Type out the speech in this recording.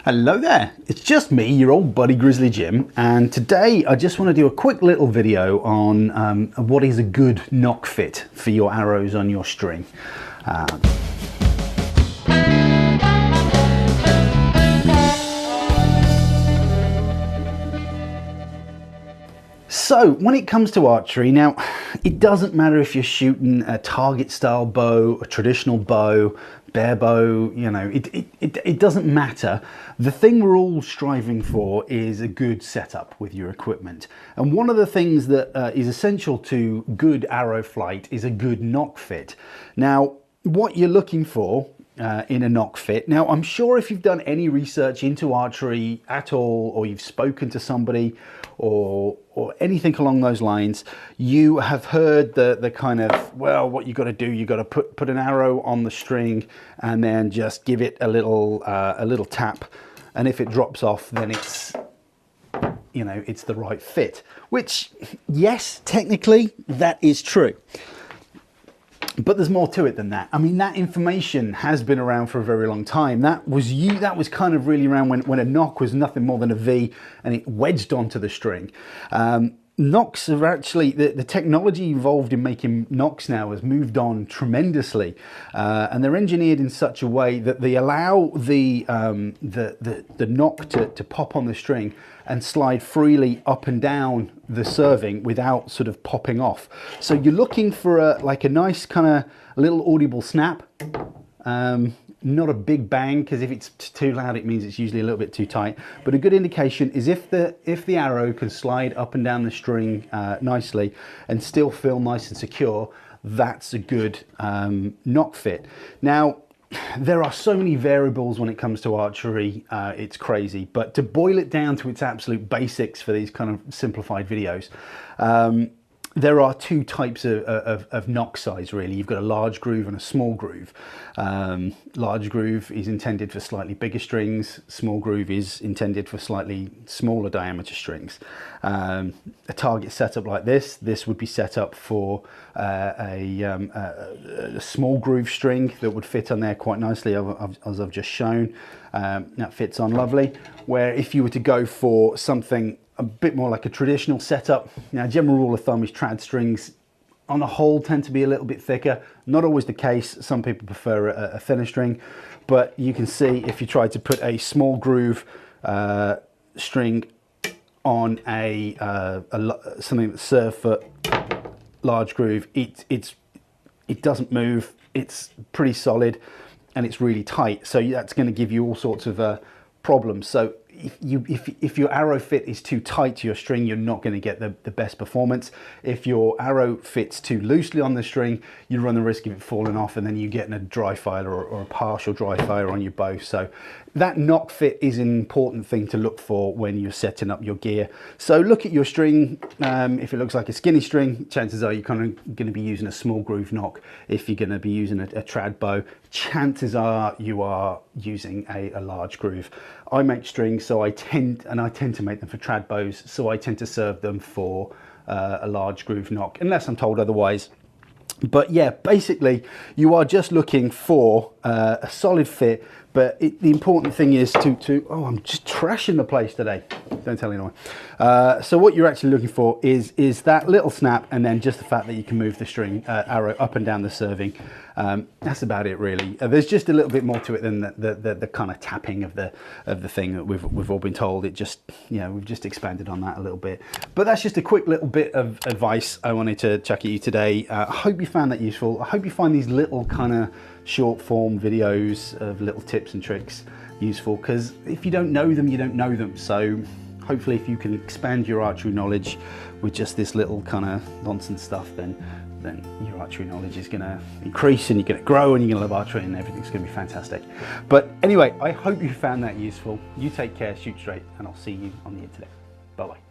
Hello there, it's just me, your old buddy Grizzly Jim, and today I just want to do a quick little video on what is a good nock fit for your arrows on your string. So when it comes to archery, now it doesn't matter if you're shooting a target style bow, a traditional bow, bare bow, you know, it doesn't matter. The thing we're all striving for is a good setup with your equipment. And one of the things that is essential to good arrow flight is a good nock fit. Now, what you're looking for in a nock fit. Now, I'm sure if you've done any research into archery at all, or you've spoken to somebody or anything along those lines, you have heard the kind of, well, what you got to do, you got to put an arrow on the string and then just give it a little tap, and if it drops off, then it's, you know, it's the right fit. Which, yes, technically that is true. But there's more to it than that. I mean, that information has been around for a very long time. That was kind of really around when a nock was nothing more than a V and it wedged onto the string. Nocks are actually, the technology involved in making nocks now has moved on tremendously, and they're engineered in such a way that they allow the nock to pop on the string and slide freely up and down the serving without sort of popping off. So you're looking for like a nice kind of little audible snap. Not a big bang, because if it's too loud it means it's usually a little bit too tight, but a good indication is if the arrow can slide up and down the string nicely and still feel nice and secure, that's a good nock fit. Now, there are so many variables when it comes to archery, it's crazy, but to boil it down to its absolute basics for these kind of simplified videos, there are two types of nock size, really. You've got a large groove and a small groove. Large groove is intended for slightly bigger strings. Small groove is intended for slightly smaller diameter strings. A target setup like this would be set up for a small groove string that would fit on there quite nicely, as I've just shown. That fits on lovely. Where if you were to go for something a bit more like a traditional setup. Now, general rule of thumb is trad strings on the whole tend to be a little bit thicker. Not always the case. Some people prefer a thinner string, but you can see if you try to put a small groove string on something that's served foot, large groove, it doesn't move. It's pretty solid and it's really tight. So that's going to give you all sorts of problems. So if your arrow fit is too tight to your string, you're not going to get the best performance. If your arrow fits too loosely on the string, you run the risk of it falling off and then you getting a dry fire or a partial dry fire on your bow. So that nock fit is an important thing to look for when you're setting up your gear. So look at your string. If it looks like a skinny string, chances are you're kind of going to be using a small groove nock. If you're going to be using a trad bow, chances are you are using a large groove. I make strings, so I tend to make them for trad bows, so I tend to serve them for a large groove nock, unless I'm told otherwise. But yeah, basically you are just looking for a solid fit, but the important thing is to oh, I'm just trashing the place today, don't tell anyone. So what you're actually looking for is that little snap, and then just the fact that you can move the string arrow up and down the serving. That's about it, really. There's just a little bit more to it than the kind of tapping of the thing that we've all been told. It just, you know, we've just expanded on that a little bit. But that's just a quick little bit of advice I wanted to chuck at you today. I hope you found that useful. I hope you find these little kind of short form videos of little tips and tricks useful, because if you don't know them, you don't know them. So hopefully if you can expand your archery knowledge with just this little kind of nonsense stuff, then your archery knowledge is going to increase and you're going to grow and you're going to love archery and everything's going to be fantastic. But anyway, I hope you found that useful. You take care, shoot straight, and I'll see you on the internet. Bye-bye.